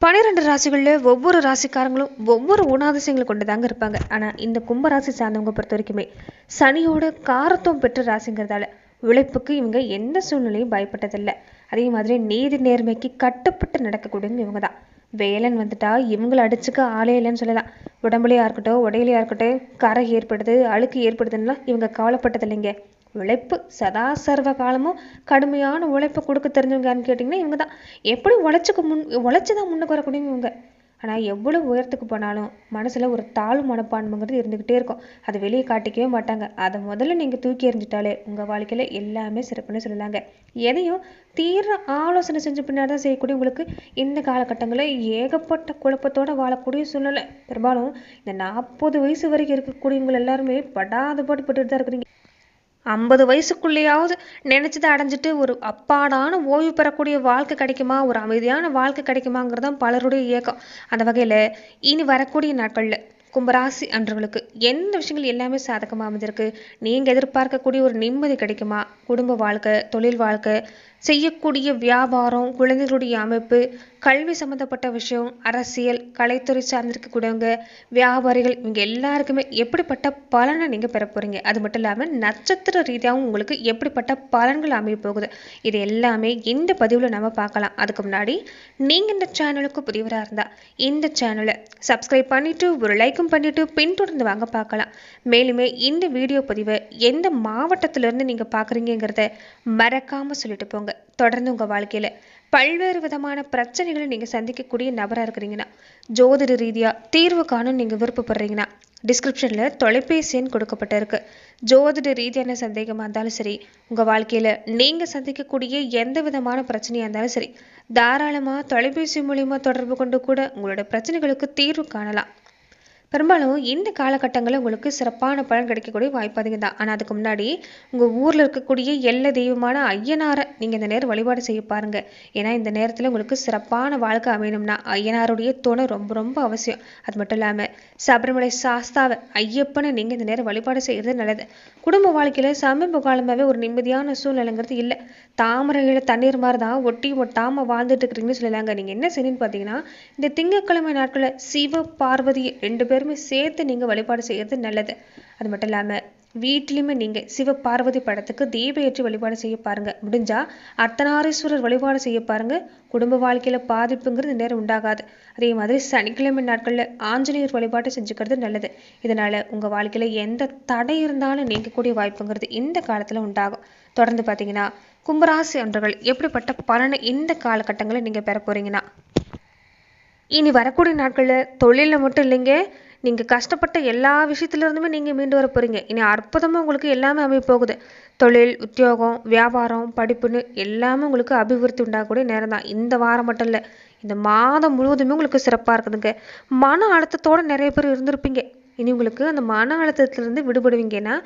12 ராசிகளில் ஒவ்வொரு ராசிக்காரங்களும் ஒவ்வொரு குணாதிசயங்களை கொண்டு தாங்க இருப்பாங்க. ஆனால் இந்த கும்பராசி சார்ந்தவங்க பொறுத்த வரைக்குமே சனியோட காரத்துவம் பெற்ற ராசிங்கிறதால உழைப்புக்கு இவங்க எந்த சூழ்நிலையும் பயப்பட்டதில்லை. அதே மாதிரி நீதி நேர்மைக்கு கட்டுப்பட்டு நடக்கக்கூடியவங்க இவங்க தான். வேலன் வந்துட்டா இவங்களை அடிச்சுக்க ஆளே இல்லைன்னு சொல்லலாம். உடம்புலையா இருக்கட்டும் உடையிலையா இருக்கட்டும் கரை ஏற்படுது அழுக்கு ஏற்படுதுன்னா இவங்க கவலைப்பட்டதில்லைங்க. உழைப்பு சதா சர்வ காலமும் கடுமையான உழைப்பை கொடுக்க தெரிஞ்சவங்கன்னு கேட்டிங்கன்னா இவங்க தான். எப்படி உழைச்சி தான் முன்னுக்கு வரக்கூடியவங்க இவங்க. ஆனால் எவ்வளோ உயரத்துக்கு போனாலும் மனசில் ஒரு தாழ்வு மனப்பான்மைங்கிறது இருந்துக்கிட்டே இருக்கும். அதை வெளியே காட்டிக்கவே மாட்டாங்க. அதை முதல்ல நீங்கள் தூக்கி எறிஞ்சிட்டாலே உங்கள் வாழ்க்கையில் எல்லாமே சிறப்புன்னு சொல்லலாங்க. எதையும் தீர ஆலோசனை செஞ்ச பின்னாடி தான் செய்யக்கூடியவங்களுக்கு இந்த காலகட்டங்களில் ஏகப்பட்ட குழப்பத்தோடு வாழக்கூடிய சூழ்நிலை. பெரும்பாலும் இந்த 40 வயசு வரைக்கும் இருக்கக்கூடியவங்க எல்லாருமே படாத பாடுபட்டுட்டு தான் இருக்கிறீங்க. 50 வயசுக்குள்ளேயாவது நினைச்சதை அடைஞ்சிட்டு ஒரு அப்பாடான ஓய்வு பெறக்கூடிய வாழ்க்கை கிடைக்குமா, ஒரு அமைதியான வாழ்க்கை கிடைக்குமாங்கிறது தான் பலருடைய இயக்கம். அந்த வகையில் இனி வரக்கூடிய நாட்களில் கும்பராசி அன்றவர்களுக்கு எந்த விஷயங்கள் எல்லாமே சாதகமாக அமைஞ்சிருக்கு. நீங்கள் எதிர்பார்க்கக்கூடிய ஒரு நிம்மதி கிடைக்குமா, குடும்ப வாழ்க்கை, தொழில் வாழ்க்கை, செய்யக்கூடிய வியாபாரம், குழந்தைகளுடைய அமைப்பு, கல்வி சம்மந்தப்பட்ட விஷயம், அரசியல், கலைத்துறை சார்ந்திருக்கக்கூடியவங்க, வியாபாரிகள், இவங்க எல்லாருக்குமே எப்படிப்பட்ட பலனை நீங்கள் பெற போகிறீங்க. அது மட்டும் இல்லாமல் நட்சத்திர ரீதியாகவும் உங்களுக்கு எப்படிப்பட்ட பலன்கள் அமைய போகுது. இது எல்லாமே இந்த பதிவில் நம்ம பார்க்கலாம். அதுக்கு முன்னாடி நீங்கள் இந்த சேனலுக்கு புதியவராக இருந்தால் இந்த சேனலை சப்ஸ்கிரைப் பண்ணிவிட்டு ஒரு லைக்கும் பண்ணிவிட்டு பின்தொடர்ந்து வாங்க பார்க்கலாம். மேலுமே இந்த வீடியோ பதிவை எந்த மாவட்டத்திலேருந்து நீங்கள் பார்க்குறீங்கிறத மறக்காமல் சொல்லிட்டு போங்க. தொடர்ந்து உங்கள் வாழ்க்கையில் பல்வேறு விதமான பிரச்சனைகளை நீங்கள் சந்திக்கக்கூடிய நபராக இருக்கிறீங்கன்னா, ஜோதிட ரீதியாக தீர்வு காணும் நீங்கள் விருப்பப்படுறீங்கன்னா டிஸ்கிரிப்ஷனில் தொலைபேசி எண் கொடுக்கப்பட்டிருக்கு. ஜோதிட ரீதியான சந்தேகமாக இருந்தாலும் சரி, உங்கள் வாழ்க்கையில் நீங்கள் சந்திக்கக்கூடிய எந்த விதமான பிரச்சனையாக இருந்தாலும் சரி, தாராளமாக தொலைபேசி மூலிமா தொடர்பு கொண்டு கூட உங்களோட பிரச்சனைகளுக்கு தீர்வு காணலாம். பெரும்பாலும் இந்த காலகட்டங்களில் உங்களுக்கு சிறப்பான பலன் கிடைக்கக்கூடிய வாய்ப்பு அதிகம் தான். ஆனால் அதுக்கு முன்னாடி உங்கள் ஊரில் இருக்கக்கூடிய எல்லா தெய்வமான ஐயனாரை நீங்கள் இந்த நேரம் வழிபாடு செய்ய பாருங்கள். ஏன்னா இந்த நேரத்தில் உங்களுக்கு சிறப்பான வாழ்க்கை அமையணும்னா ஐயனாருடைய துணை ரொம்ப ரொம்ப அவசியம். அது மட்டும் இல்லாமல் சபரிமலை சாஸ்தாவை ஐயப்பனை நீங்கள் இந்த நேரம் வழிபாடு செய்கிறது நல்லது. குடும்ப வாழ்க்கையில் சமீப காலமாகவே ஒரு நிம்மதியான சூழ்நிலைங்கிறது இல்லை. தாமரையில் தண்ணீர் மாதிரி தான் ஒட்டி ஒட்டாமல் வாழ்ந்துட்டு இருக்கிறீங்கன்னு சொல்லலாங்க. நீங்கள் என்ன செய்யணும்னு பார்த்தீங்கன்னா, இந்த திங்கட்கிழமை நாட்களில் சிவ பார்வதி 2 பேருமே சேர்த்து நீங்கள் வழிபாடு செய்கிறது நல்லது. அது மட்டும் இல்லாமல் வீட்லேயுமே நீங்கள் சிவ பார்வதி படத்துக்கு தீபம் ஏற்றி வழிபாடு செய்ய பாருங்கள். முடிஞ்சால் அர்த்தநாரீஸ்வரர் வழிபாடு செய்ய பாருங்கள். குடும்ப வாழ்க்கையில் பாதிப்புங்கிறது நேரம் உண்டாகாது. அதே மாதிரி சனிக்கிழமை நாட்களில் ஆஞ்சநேயர் வழிபாட்டை செஞ்சுக்கிறது நல்லது. இதனால் உங்கள் வாழ்க்கையில் எந்த தடை இருந்தாலும் நீங்கக்கூடிய வாய்ப்புங்கிறது இந்த காலத்தில் உண்டாகும். தொடர்ந்து பார்த்தீங்கன்னா கும்பராசி அன்றர்கள் எப்படிப்பட்ட பலனை இந்த காலகட்டங்களில் நீங்கள் பெற போகிறீங்கன்னா, இனி வரக்கூடிய நாட்களில் தொழிலில் மட்டும் இல்லைங்க, நீங்கள் கஷ்டப்பட்ட எல்லா விஷயத்துலேருந்துமே நீங்கள் மீண்டு வர போகிறீங்க. இனி அற்புதமாக உங்களுக்கு எல்லாமே அமைய போகுது. தொழில், உத்தியோகம், வியாபாரம், படிப்புன்னு எல்லாமே உங்களுக்கு அபிவிருத்தி உண்டாகக்கூடிய நேரம் தான். இந்த வாரம் மட்டும் இல்லை, இந்த மாதம் முழுவதுமே உங்களுக்கு சிறப்பாக இருக்குதுங்க. மன அழுத்தத்தோடு நிறைய பேர் இருந்திருப்பீங்க. இனி உங்களுக்கு அந்த மன அழுத்தத்திலிருந்து விடுபடுவீங்கன்னா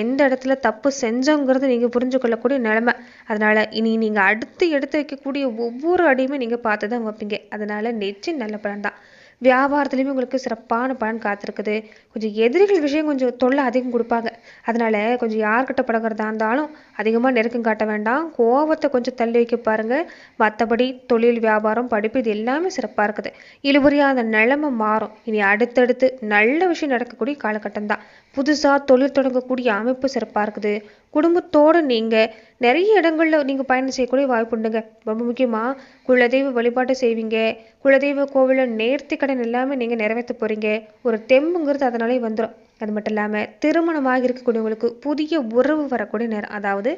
எந்த இடத்துல தப்பு செஞ்சோங்கிறது நீங்கள் புரிஞ்சு கொள்ளக்கூடிய நிலைமை. அதனால் இனி நீங்கள் அடுத்து எடுத்து வைக்கக்கூடிய ஒவ்வொரு அடியுமே நீங்கள் பார்த்து தான் வைப்பீங்க. அதனால் நிச்சயம் நல்ல பலன் தான். வியாபாரத்துலேயுமே உங்களுக்கு சிறப்பான பலன் காத்திருக்குது. கொஞ்சம் எதிரிகள் விஷயம் கொஞ்சம் தொல்லை அதிகம் கொடுப்பாங்க. அதனால் கொஞ்சம் யார்கிட்ட பழகிறதா இருந்தாலும் அதிகமாக நெருக்கம் காட்ட வேண்டாம். கோபத்தை கொஞ்சம் தள்ளி வைக்க பாருங்கள். மற்றபடி தொழில், வியாபாரம், படிப்பு இது எல்லாமே சிறப்பாக இருக்குது. இழுபறியாக அந்த நிலைமை மாறும். இனி அடுத்தடுத்து நல்ல விஷயம் நடக்கக்கூடிய காலகட்டம் தான். புதுசாக தொழில் தொடங்கக்கூடிய அமைப்பு சிறப்பாக இருக்குது. குடும்பத்தோடு நீங்கள் நிறைய இடங்களில் நீங்கள் பயணம் செய்யக்கூடிய வாய்ப்பு உண்டுங்க. ரொம்ப முக்கியமாக குலதெய்வ வழிபாட்டை செய்வீங்க. குலதெய்வ கோவிலில் நேர்த்தி கடன் எல்லாமே நீங்கள் நிறைவேற்ற போகிறீங்க. ஒரு தெம்புங்கிறது அதனாலே வந்துடும். அது மட்டும் இல்லாமல் திருமணமாக இருக்கக்கூடியவங்களுக்கு புதிய உறவு வரக்கூடிய நேரம், அதாவது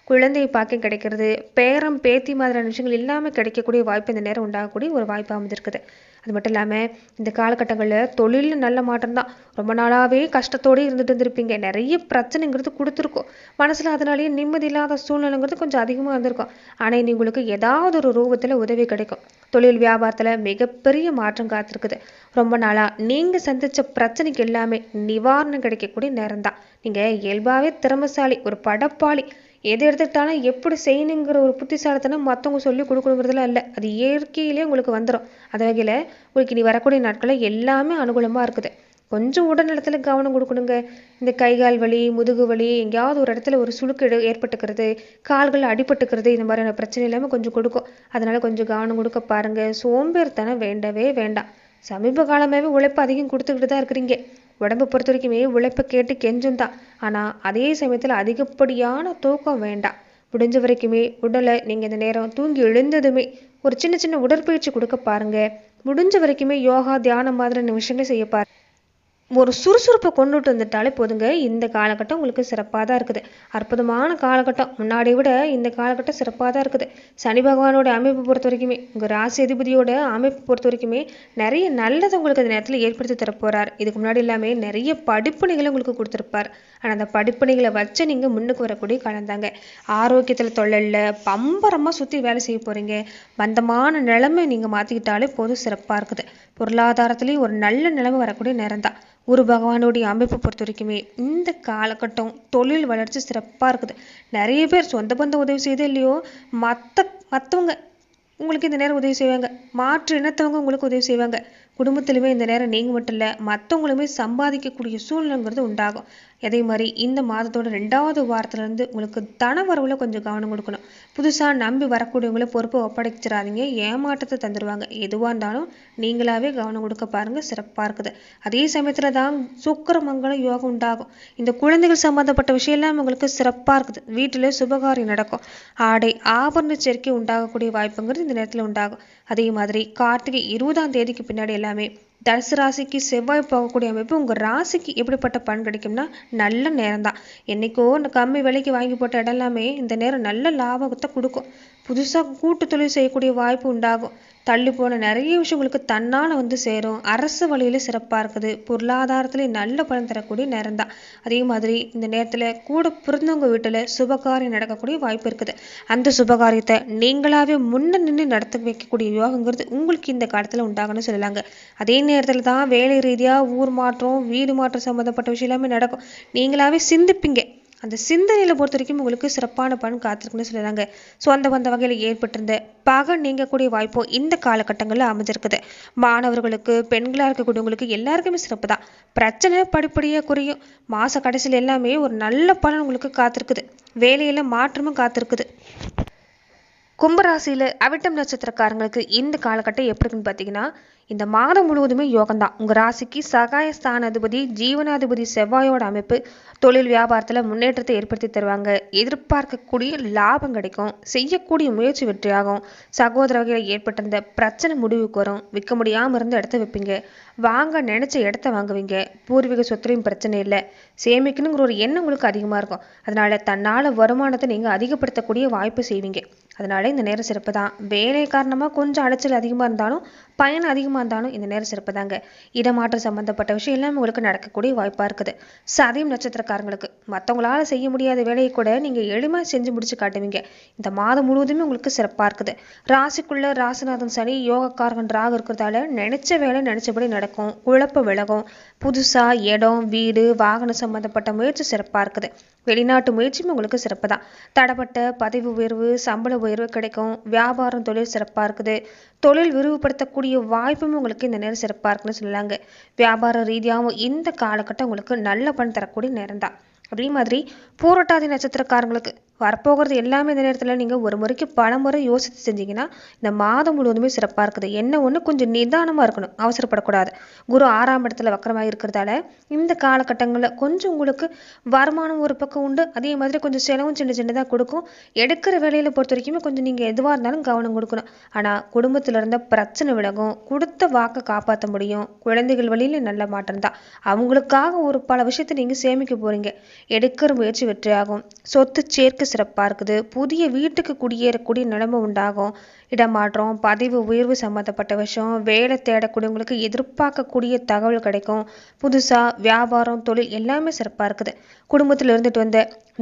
குழந்தை பாக்கியம் கிடைக்கிறது, பேரம் பேத்தி மாதிரியான விஷயங்கள் எல்லாமே கிடைக்கக்கூடிய வாய்ப்பு இந்த நேரம் உண்டாகக்கூடிய ஒரு வாய்ப்பு அமைஞ்சிருக்குது. அது மட்டும் இல்லாமல் இந்த காலகட்டங்களில் தொழிலில் நல்ல மாற்றம் தான். ரொம்ப நாளாகவே கஷ்டத்தோடு இருந்துட்டு இருந்திருப்பீங்க. நிறைய பிரச்சனைங்கிறது கொடுத்துருக்கோம் மனசில். அதனாலேயே நிம்மதி இல்லாத சூழ்நிலைங்கிறது கொஞ்சம் அதிகமாக இருந்திருக்கும். ஆனால் இனி உங்களுக்கு ஏதாவது ஒரு ரூபத்தில் உதவி கிடைக்கும். தொழில் வியாபாரத்தில் மிகப்பெரிய மாற்றம் காத்திருக்குது. ரொம்ப நாளாக நீங்கள் சந்தித்த பிரச்சனைக்கு எல்லாமே நிவாரணம் கிடைக்கக்கூடிய நேரம் தான். நீங்கள் இயல்பாகவே திறமைசாலி, ஒரு படப்பாளி. எது எடுத்துக்கிட்டாலும் எப்படி செய்யணுங்கிற ஒரு புத்திசாலித்தனம் மற்றவங்க சொல்லி கொடுக்கணுங்கிறதுலாம் இல்லை. அது இயற்கையிலே உங்களுக்கு வந்துடும். அது வகையில் உங்களுக்கு இனி வரக்கூடிய நாட்களில் எல்லாமே அனுகூலமாக இருக்குது. கொஞ்சம் உடல்நலத்தில் கவனம் கொடுக்கணுங்க. இந்த கை கால் வலி, முதுகு வலி, எங்கேயாவது ஒரு இடத்துல ஒரு சுளுக்கு ஏற்பட்டுக்கிறது, கால்கள் அடிபட்டுக்கிறது, இந்த மாதிரியான பிரச்சனை இல்லாமல் கொஞ்சம் கொடுக்கும். அதனால கொஞ்சம் கவனம் கொடுக்க பாருங்க. சோம்பேறித்தனம் வேண்டவே வேண்டாம். சமீப காலமாகவே உழைப்பு அதிகம் கொடுத்துக்கிட்டு தான் இருக்கிறீங்க. உடம்பை பொறுத்த வரைக்குமே உழைப்பை கேட்டு கெஞ்சும் தான். ஆனால் அதே சமயத்தில் அதிகப்படியான தூக்கம் வேண்டாம். முடிஞ்ச வரைக்குமே உடலை நீங்கள் இந்த நேரம் தூங்கி எழுந்ததுமே ஒரு சின்ன சின்ன உடற்பயிற்சி கொடுக்க பாருங்க. முடிஞ்ச வரைக்குமே யோகா, தியானம் மாதிரியான விஷயங்களை செய்ய பாருங்க. ஒரு சுறுசுறுப்பை கொண்டுட்டு வந்துட்டாலே போதுங்க. இந்த காலகட்டம் உங்களுக்கு சிறப்பாக தான் இருக்குது. அற்புதமான காலகட்டம். முன்னாடியை விட இந்த காலகட்டம் சிறப்பாக தான் இருக்குது. சனி பகவானோட அமைப்பு பொறுத்த வரைக்குமே, உங்கள் ராசி அதிபதியோட அமைப்பு பொறுத்த வரைக்குமே நிறைய நல்லதை உங்களுக்கு அந்த நேரத்தில் ஏற்படுத்தி தரப்போகிறார். இதுக்கு முன்னாடி எல்லாமே நிறைய படிப்பணிகளை உங்களுக்கு கொடுத்துருப்பார். ஆனால் அந்த படிப்பணிகளை வச்சு நீங்கள் முன்னுக்கு வரக்கூடிய காலம் தாங்க. ஆரோக்கியத்தில் தொழிலில் பம்பரமாக சுற்றி வேலை செய்ய போகிறீங்க. மந்தமான நிலைமை நீங்கள் மாற்றிக்கிட்டாலே போதும், சிறப்பாக இருக்குது. பொருளாதாரத்துலேயும் ஒரு நல்ல நிலைமை வரக்கூடிய நேரம் தான். குரு பகவானுடைய அமைப்பு பொறுத்த வரைக்குமே இந்த காலகட்டம் தொழில் வளர்ச்சி சிறப்பாக இருக்குது. நிறைய பேர் சொந்த பந்த உதவி செய்து இல்லையோ, மற்றவங்க உங்களுக்கு இந்த நேரம் உதவி செய்வாங்க. மாற்று இனத்தவங்க உங்களுக்கு உதவி செய்வாங்க. குடும்பத்திலுமே இந்த நேரம் நீங்கள் மட்டும் இல்லை, மற்றவங்களுமே சம்பாதிக்கக்கூடிய சூழ்நிலைங்கிறது உண்டாகும். அதே மாதிரி இந்த மாதத்தோட 2வது வாரத்துலேருந்து உங்களுக்கு தன வரவுல கொஞ்சம் கவனம் கொடுக்கணும். புதுசாக நம்பி வரக்கூடியவங்களை பொறுப்பை ஒப்படைச்சிடாதீங்க. ஏமாற்றத்தை தந்துடுவாங்க. எதுவாக இருந்தாலும் நீங்களாவே கவனம் கொடுக்க பாருங்க, சிறப்பாக இருக்குது. அதே சமயத்தில் தான் சுக்கிரமங்கலம் யோகம் உண்டாகும். இந்த குழந்தைகள் சம்மந்தப்பட்ட விஷயம் எல்லாம் உங்களுக்கு சிறப்பாக இருக்குது. வீட்டில் சுபகாரியம் நடக்கும். ஆடை ஆபரண சேர்க்கை உண்டாகக்கூடிய வாய்ப்புங்கிறது இந்த நேரத்தில் உண்டாகும். அதே மாதிரி கார்த்திகை 20ஆம் தேதிக்கு பின்னாடி எல்லாமே தனுசு ராசிக்கு செவ்வாய் போகக்கூடிய அமைப்பு உங்கள் ராசிக்கு எப்படிப்பட்ட பலன் கிடைக்கும்னா நல்ல நேரம் தான். என்னைக்கோ இந்த கம்மி விலைக்கு வாங்கி போட்ட இடம் எல்லாமே இந்த நேரம் நல்ல லாபத்தை கொடுக்கும். புதுசாக கூட்டு தொழில் செய்யக்கூடிய வாய்ப்பு உண்டாகும். தள்ளி போன நிறைய விஷயங்களுக்கு தன்னால் வந்து சேரும். அரசு வழியில் சிறப்பாக இருக்குது. பொருளாதாரத்துல நல்ல பலன் தரக்கூடிய நேரம் தான். அதே மாதிரி இந்த நேரத்தில் கூட பிறந்தவங்க வீட்டில் சுபகாரியம் நடக்கக்கூடிய வாய்ப்பு இருக்குது. அந்த சுபகாரியத்தை நீங்களாவே முன்ன நின்று நடத்த வைக்கக்கூடிய யோகங்கிறது உங்களுக்கு இந்த காலத்தில் உண்டாகணும்னு சொல்லலாங்க. அதே நேரத்தில் தான் வேலை ரீதியாக ஊர் மாற்றம், வீடு மாற்றம் சம்மந்தப்பட்ட விஷயம் எல்லாமே நடக்கும். நீங்களாவே சிந்திப்பீங்க. அந்த சிந்தனையில் பொறுத்த வரைக்கும் உங்களுக்கு சிறப்பான பலன் காத்திருக்குன்னு சொல்லலாங்க. ஸோ அந்த வகையில் ஏற்பட்டிருந்த பகை நீங்கக்கூடிய வாய்ப்பும் இந்த காலகட்டங்களில் அமைஞ்சிருக்குது. மாணவர்களுக்கு, பெண்களாக இருக்கக்கூடியவங்களுக்கு எல்லாருக்குமே சிறப்பு தான். பிரச்சனை படிப்படியாக குறையும். மாத கடைசியில் எல்லாமே ஒரு நல்ல பலன் உங்களுக்கு காத்திருக்குது. வேலையில் மாற்றமும் காத்திருக்குது. கும்பராசியில் அவிட்டம் நட்சத்திரக்காரங்களுக்கு இந்த காலகட்டம் எப்படி இருக்குன்னு பார்த்தீங்கன்னா, இந்த மாதம் முழுவதுமே யோகம்தான். உங்கள் ராசிக்கு சகாயஸ்தானாதிபதி, ஜீவனாதிபதி செவ்வாயோட அமைப்பு தொழில் வியாபாரத்தில் முன்னேற்றத்தை ஏற்படுத்தி தருவாங்க. எதிர்பார்க்கக்கூடிய லாபம் கிடைக்கும். செய்யக்கூடிய முயற்சி வெற்றியாகும். சகோதர வகையில் ஏற்பட்டிருந்த பிரச்சனை முடிவுக்கு வரும். விற்க முடியாமல் இருந்த இடத்த வைப்பீங்க. வாங்க நினைச்ச இடத்த வாங்குவீங்க. பூர்வீக சொத்துலையும் பிரச்சனை இல்லை. சேமிக்கணுங்கிற ஒரு எண்ணம் உங்களுக்கு அதிகமாக இருக்கும். அதனால தன்னால் வருமானத்தை நீங்கள் அதிகப்படுத்தக்கூடிய வாய்ப்பு செய்வீங்க. அதனால இந்த நேரம் சிறப்பு தான். வேலை காரணமாக கொஞ்சம் அலைச்சல் அதிகமாக இருந்தாலும், பயணம் அதிகமாக இருந்தாலும் இந்த நேரம் சிறப்பு தாங்க. இடமாற்றம் சம்பந்தப்பட்ட விஷயம் எல்லாமே உங்களுக்கு நடக்கக்கூடிய வாய்ப்பாக இருக்குது. சதயம் நட்சத்திரக்காரங்களுக்கு மற்றவங்களால செய்ய முடியாத வேலையை கூட நீங்கள் எளிமையாக செஞ்சு முடிச்சு காட்டுவீங்க. இந்த மாதம் முழுவதுமே உங்களுக்கு சிறப்பாக இருக்குது. ராசிக்குள்ள ராசிநாதன் சனி யோகக்காரகன் ராகு இருக்கிறதால நினைச்ச வேலை நினைச்சபடி நடக்கும். குழப்ப விலகும். புதுசாக இடம், வீடு, வாகனம் சம்பந்தப்பட்ட முயற்சி சிறப்பாக இருக்குது. வெளிநாட்டு முயற்சியும் உங்களுக்கு சிறப்பு தான். தடப்பட்ட பதவி உயர்வு, சம்பள உயர்வு கிடைக்கும். வியாபாரம், தொழில் சிறப்பாக இருக்குது. தொழில் விரிவுபடுத்தக்கூடிய வாய்ப்பும் உங்களுக்கு இந்த நேரம் சிறப்பாக இருக்குன்னு சொல்லலாங்க. வியாபார ரீதியாகவும் இந்த காலகட்டம் உங்களுக்கு நல்ல பலன் தரக்கூடிய நேரம் தான். அதே மாதிரி பூரட்டாதி நட்சத்திரக்காரங்களுக்கு வரப்போகிறது எல்லாமே இந்த நேரத்தில் நீங்கள் ஒரு முறைக்கு பல முறை யோசித்து செஞ்சீங்கன்னா இந்த மாதம் முழுவதுமே சிறப்பாக இருக்குது. என்ன ஒன்று கொஞ்சம் நிதானமாக இருக்கணும், அவசரப்படக்கூடாது. குரு 6ஆம் இடத்துல வக்கரமாக இருக்கிறதால இந்த காலகட்டங்களில் கொஞ்சம் உங்களுக்கு வருமானம் ஒரு பக்கம் உண்டு. அதே மாதிரி கொஞ்சம் செலவும் சின்ன சின்னதாக கொடுக்கும். எடுக்கிற வேலையில் பொறுத்த வரைக்குமே கொஞ்சம் நீங்கள் எதுவாக இருந்தாலும் கவனம் கொடுக்கணும். ஆனால் குடும்பத்தில் இருந்த பிரச்சனை விலகும். கொடுத்த வாக்கை காப்பாற்ற முடியும். குழந்தைகள் வழியில் நல்ல மாற்றம் தான். அவங்களுக்காக ஒரு பல விஷயத்தை நீங்கள் சேமிக்க போகிறீங்க. எடுக்கிற முயற்சி வெற்றியாகும். சொத்து சேர்க்கை சிறப்பாக இருக்குது. புதிய வீட்டுக்கு குடியேறக்கூடிய நிலைமை உண்டாகும். இடமாற்றம், பதவி உயர்வு சம்மந்தப்பட்ட விஷயம், வேலை தேடக்கூடியவங்களுக்கு எதிர்பார்க்கக்கூடிய தகவல் கிடைக்கும். புதுசாக வியாபாரம், தொழில் எல்லாமே சிறப்பாக இருக்குது. குடும்பத்தில் இருந்துட்டு வந்த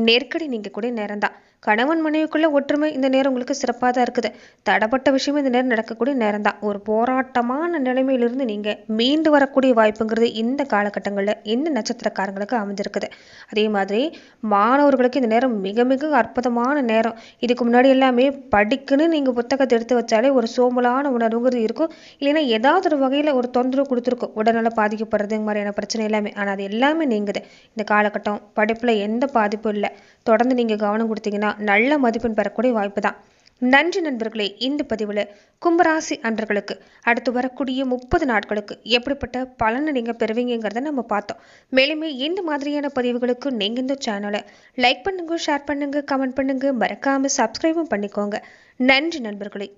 நெருக்கடி நீங்க கூட நேரம் தான். கணவன் மனைவிக்குள்ள ஒற்றுமை இந்த நேரம் உங்களுக்கு சிறப்பாக தான் இருக்குது. தடப்பட்ட விஷயம் இந்த நேரம் நடக்கக்கூடிய நேரம் தான். ஒரு போராட்டமான நிலைமையிலிருந்து நீங்கள் மீண்டு வரக்கூடிய வாய்ப்புங்கிறது இந்த காலகட்டங்களில் இந்த நட்சத்திரக்காரங்களுக்கு அமைஞ்சிருக்குது. அதே மாதிரி மாணவர்களுக்கு இந்த நேரம் மிக மிக அற்புதமான நேரம். இதுக்கு முன்னாடி எல்லாமே படிக்கணும்னு நீங்கள் புத்தகத்தை எடுத்து வச்சாலே ஒரு சோம்பலான உணர்வுங்கிறது இருக்கும். இல்லைன்னா ஏதாவது ஒரு வகையில் ஒரு தொந்தரவு கொடுத்துருக்கும், உடல்நல பாதிக்கப்படுறது மாதிரியான பிரச்சனை எல்லாமே. ஆனால் அது எல்லாமே நீங்குது. இந்த காலகட்டம் படிப்பில் எந்த பாதிப்பும் இல்லை. தொடர்ந்து நீங்கள் கவனம் கொடுத்தீங்கன்னா நல்ல மதிப்பெண் பெறக்கூடிய வாய்ப்பு தான். நன்றி நண்பர்களே. இந்த பதிவில் கும்பராசி அன்றர்களுக்கு அடுத்து வரக்கூடிய 30 நாட்களுக்கு எப்படிப்பட்ட பலனை நீங்கள் பெறுவீங்கிறத நம்ம பார்த்தோம். மேலுமே இந்த மாதிரியான பதிவுகளுக்கு நீங்கள் இந்த சேனலை லைக் பண்ணுங்க, ஷேர் பண்ணுங்க, கமெண்ட் பண்ணுங்க, மறக்காமல் சப்ஸ்கிரைபும் பண்ணிக்கோங்க. நன்றி நண்பர்களே.